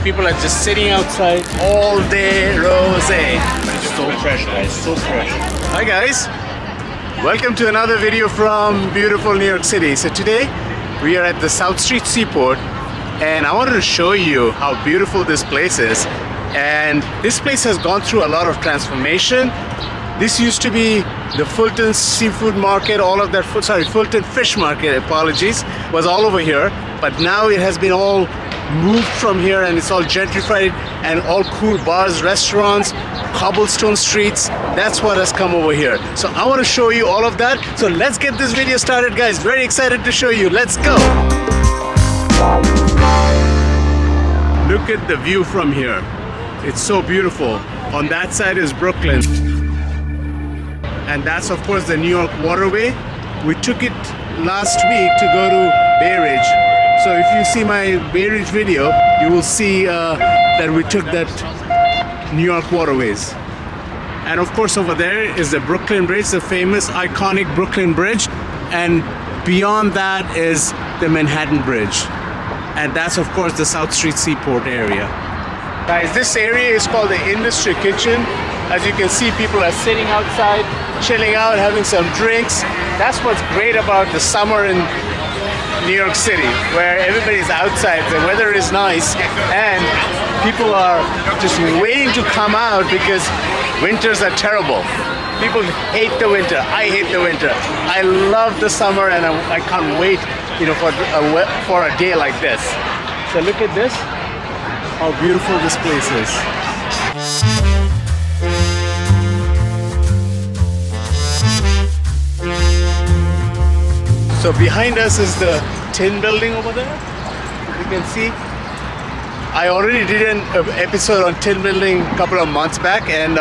People are just sitting outside all day rosé. It's so fresh, guys, so fresh. Hi guys, welcome to another video from beautiful New York City. So today we are at the South Street Seaport and I wanted to show you how beautiful this place is. And this place has gone through a lot of transformation. This used to be the Fulton Seafood Market, all of that, Fulton Fish Market, apologies, was all over here. But now it has been all moved from here and it's all gentrified and all cool bars, restaurants, cobblestone streets. That's what has come over here. So I want to show you all of that. So let's get this video started, guys. Very excited to show you. Let's go. Look at the view from here. It's so beautiful. On that side is Brooklyn. And that's of course the New York waterway. We took it last week to go to Bay Ridge. So if you see my Bay Ridge video, you will see that we took that New York waterways. And of course over there is the Brooklyn Bridge, the famous iconic Brooklyn Bridge. And beyond that is the Manhattan Bridge. And that's of course the South Street Seaport area. Guys, this area is called the Industry Kitchen. As you can see, people are sitting outside, chilling out, having some drinks. That's what's great about the summer in New York City, where everybody's outside, the weather is nice, and people are just waiting to come out because winters are terrible. People hate the winter. I hate the winter. I love the summer, and I can't wait, for a day like this. So look at this, how beautiful this place is. So behind us is the Tin Building over there. You can see I already did an episode on Tin Building a couple of months back, and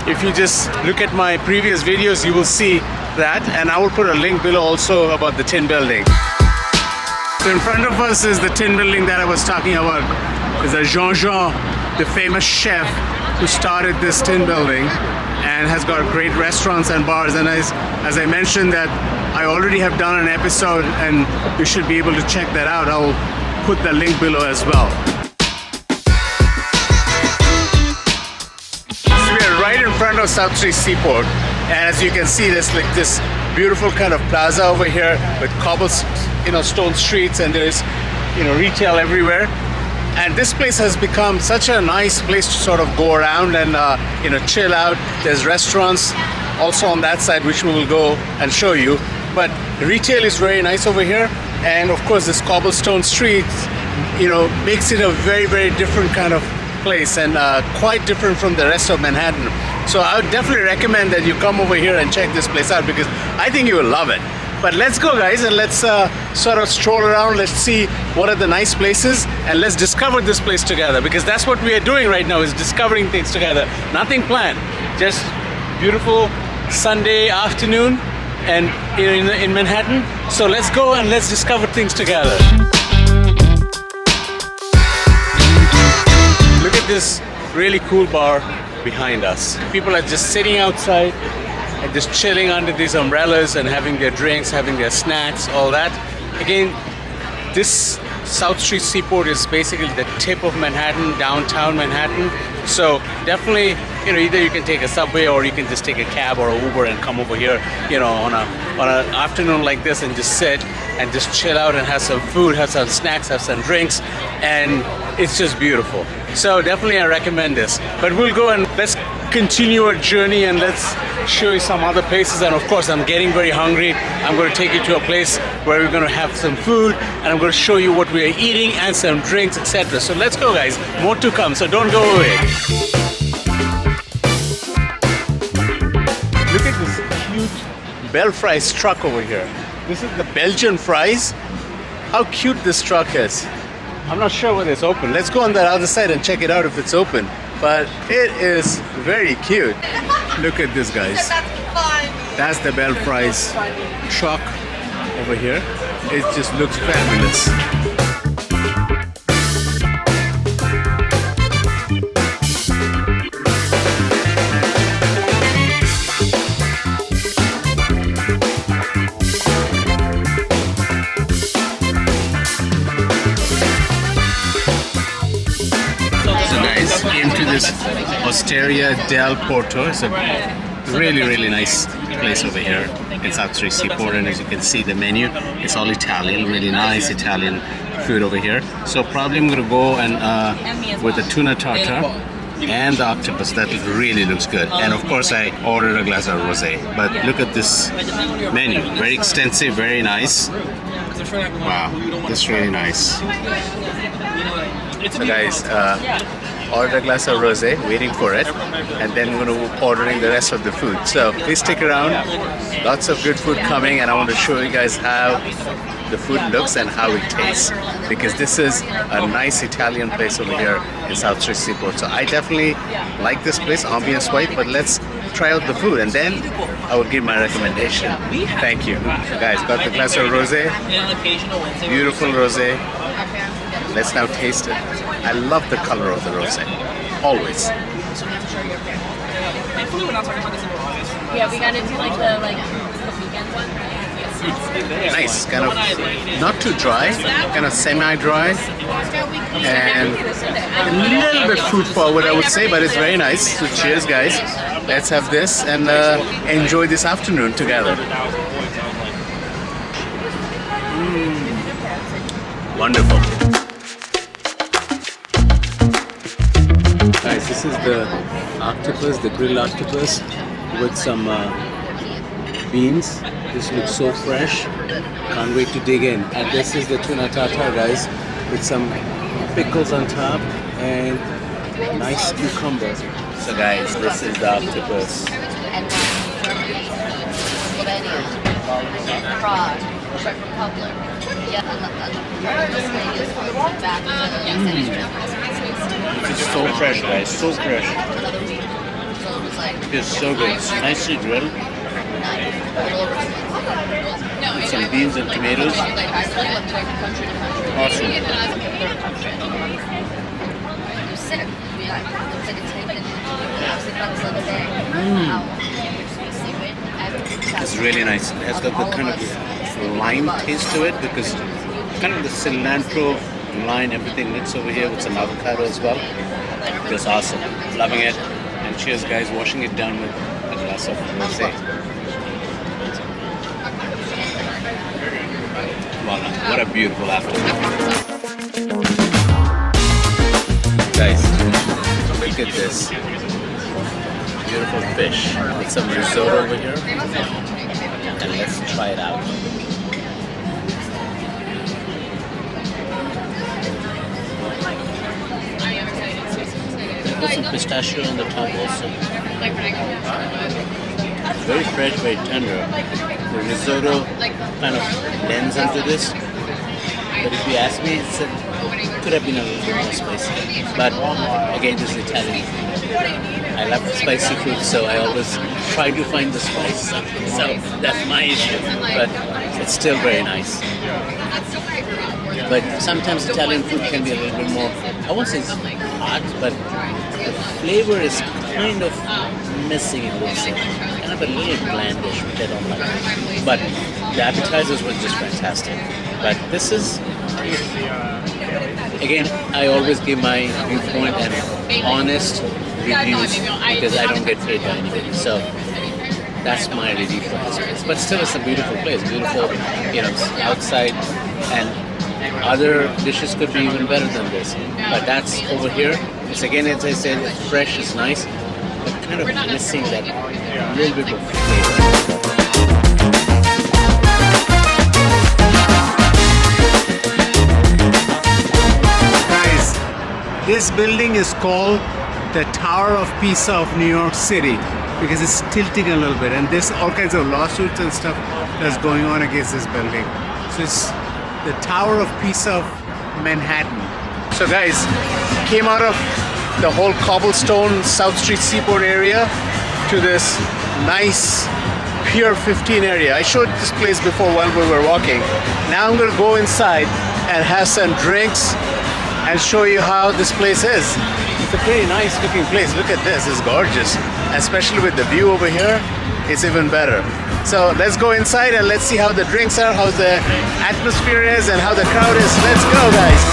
if you just look at my previous videos you will see that, and I will put a link below also about the Tin Building. So in front of us is the Tin Building that I was talking about. Is a Jean, the famous chef who started this Tin Building and has got great restaurants and bars. And as I mentioned that I already have done an episode and you should be able to check that out. I'll put the link below as well. So we are right in front of South Street Seaport, and as you can see there's like this beautiful kind of plaza over here with cobblestone streets, and there's retail everywhere. And this place has become such a nice place to sort of go around and chill out. There's restaurants also on that side which we will go and show you. But retail is very nice over here, and of course this cobblestone street makes it a very, very different kind of place, and quite different from the rest of Manhattan. So I would definitely recommend that you come over here and check this place out, because I think you will love it. But let's go, guys, and let's sort of stroll around. Let's see what are the nice places, and let's discover this place together, because that's what we are doing right now, is discovering things together. Nothing planned, just beautiful Sunday afternoon and in Manhattan. So let's go and let's discover things together. Look at this really cool bar behind us. People are just sitting outside and just chilling under these umbrellas and having their drinks, having their snacks, all that. Again, this South Street Seaport is basically the tip of Manhattan, downtown Manhattan. So definitely, either you can take a subway or you can just take a cab or an Uber and come over here, on an afternoon like this and just sit and just chill out and have some food, have some snacks, have some drinks, and it's just beautiful. So definitely I recommend this. But we'll go and let's continue our journey and let's show you some other places. And of course I'm getting very hungry. I'm going to take you to a place where we're going to have some food, and I'm going to show you what we are eating and some drinks, etc. So let's go, guys. More to come, so don't go away. Look at this cute Bell Fries truck over here. This is the Belgian fries. How cute this truck is. I'm not sure whether it's open. Let's go on the other side and check it out if it's open. But it is very cute. Look at this, guys. That's the Bell Fries truck over here. It just looks fabulous. So guys, into this Posterior Del Porto. It's a really nice place over here in South Street Seaport, and as you can see the menu, it's all Italian, really nice Italian food over here. So probably I'm gonna go and with the tuna tartar and the octopus. That really looks good. And of course I ordered a glass of rosé. But look at this menu, very extensive, very nice. Wow, this is really nice. So guys, ordered a glass of rosé, waiting for it, and then we're going to ordering the rest of the food. So please stick around. Lots of good food coming, and I want to show you guys how the food looks and how it tastes, because this is a nice Italian place over here in South Street Seaport. So I definitely like this place, ambience wise, but let's try out the food and then I will give my recommendation. Thank you. Guys, got the glass of rosé, beautiful rosé. Let's now taste it. I love the color of the rosé, always. Yeah, we gotta do like the weekend one. Nice, kind of not too dry, kind of semi-dry, and a little bit fruit forward, I would say, but it's very nice. So cheers, guys. Let's have this and enjoy this afternoon together. Wonderful. Guys, this is the octopus, the grilled octopus with some beans. This looks so fresh. Can't wait to dig in. And this is the tuna tartar, guys, with some pickles on top and nice cucumber. So guys, this is the octopus. It's so fresh, guys, so fresh. It's so good. It's nicely grilled. With some beans and tomatoes. Awesome. It's really nice. It has got the kind of lime taste to it, because kind of the cilantro, lime, everything mixed over here with some avocado as well. It's awesome. Loving it. And cheers, guys. Washing it down with a glass of rosé. Wow, what a beautiful afternoon. Guys, look at this. Beautiful fish with some risotto over here. And let's try it out. There's some pistachio on the top also. Very fresh, very tender. The risotto kind of blends into this. But if you ask me, it could have been a little bit more spicy. But again, this is Italian food. I love spicy food, so I always try to find the spice. So that's my issue. But it's still very nice. But sometimes Italian food can be a little bit more, I won't say it's hot, but the flavor is kind of missing a little bit. Kind of a little blandish, which I don't like. But the appetizers were just fantastic. But this is, again, I always give my viewpoint and honest reviews because I don't get paid by anybody. So that's my review for this place. But still, it's a beautiful place. Beautiful, outside, and other dishes could be even better than this. But that's over here. It's again, as I said, it's fresh, it's nice, but kind of missing that little bit of flavor. Guys, this building is called the Tower of Pisa of New York City because it's tilting a little bit, and there's all kinds of lawsuits and stuff that's going on against this building. So it's the Tower of Pisa of Manhattan. So guys, came out of the whole cobblestone South Street Seaport area to this nice Pier 15 area. I showed this place before while we were walking. Now I'm going to go inside and have some drinks and show you how this place is. It's a pretty nice looking place. Look at this, it's gorgeous. Especially with the view over here, it's even better. So let's go inside and let's see how the drinks are, how the atmosphere is, and how the crowd is. Let's go, guys.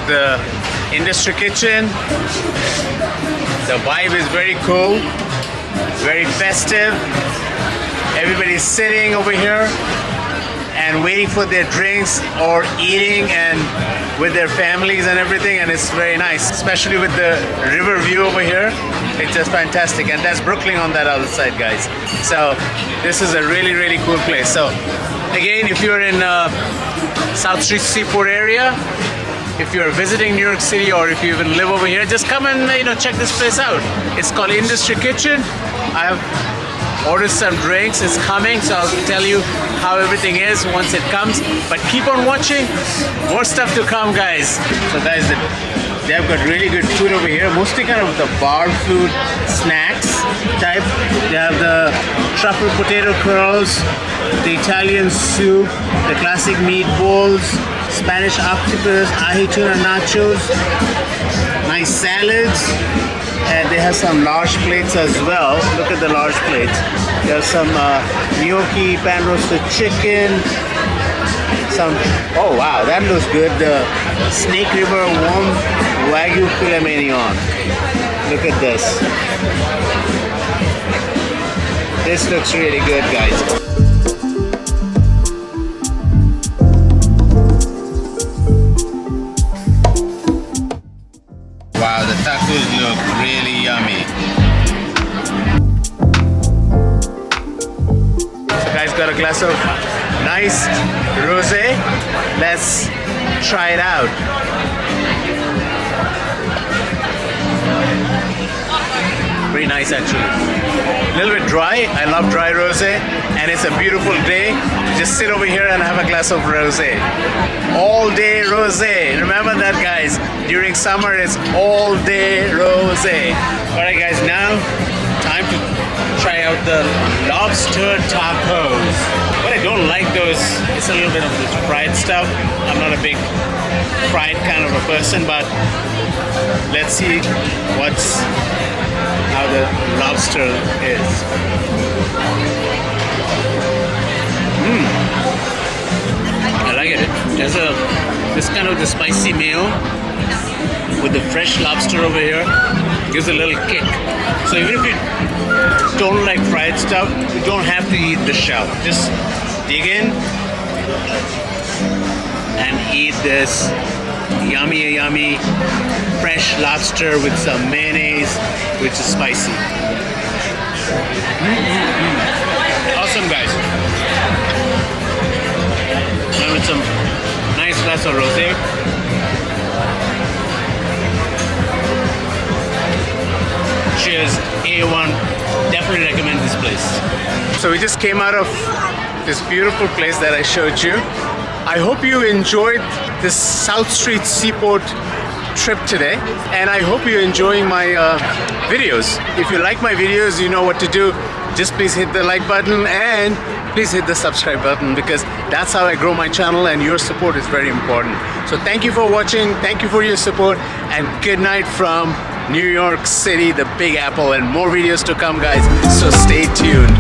the industry kitchen. The vibe is very cool, very festive. Everybody's sitting over here and waiting for their drinks or eating and with their families and everything, and it's very nice, especially with the river view over here. It's just fantastic, and that's Brooklyn on that other side, guys. So this is a really, really cool place. So again, if you're in South Street Seaport area, if you're visiting New York City, or if you even live over here, just come and check this place out. It's called Industry Kitchen. I have ordered some drinks. It's coming, so I'll tell you how everything is once it comes. But keep on watching. More stuff to come, guys. So guys, they've got really good food over here. Mostly kind of the bar food, snacks type. They have the truffle potato curls, the Italian soup, the classic meatballs, Spanish octopus, ahi tuna nachos, nice salads, and they have some large plates as well. Look at the large plates. They have some gnocchi, pan roasted chicken, some, oh wow, that looks good. The Snake River warm Wagyu filet mignon. Look at this. This looks really good, guys. Wow, the tacos look really yummy. So guys, got a glass of nice rosé. Let's try it out. Very nice actually. A little bit dry. I love dry rosé, and it's a beautiful day. Just sit over here and have a glass of rosé. All day rosé. Remember that, guys. During summer, it's all day rosé. All right, guys. Now, time to try out the lobster tacos. But I don't like those. It's a little bit of this fried stuff. I'm not a big fried kind of a person, but let's see how the lobster is. I like it. There's this kind of the spicy mayo with the fresh lobster over here. Gives a little kick. So even if you don't like fried stuff, you don't have to eat the shell. Just dig in and eat this yummy fresh lobster with some mayonnaise, which is spicy. Awesome, guys. Now with some nice glass of rosé. Cheers, A1. Definitely recommend this place. So we just came out of this beautiful place that I showed you. I hope you enjoyed this South Street Seaport trip today, and I hope you're enjoying my videos. If you like my videos, you know what to do. Just please hit the like button and please hit the subscribe button, because that's how I grow my channel, and your support is very important. So thank you for watching, thank you for your support, and good night from New York City, the Big Apple, and more videos to come, guys. So stay tuned.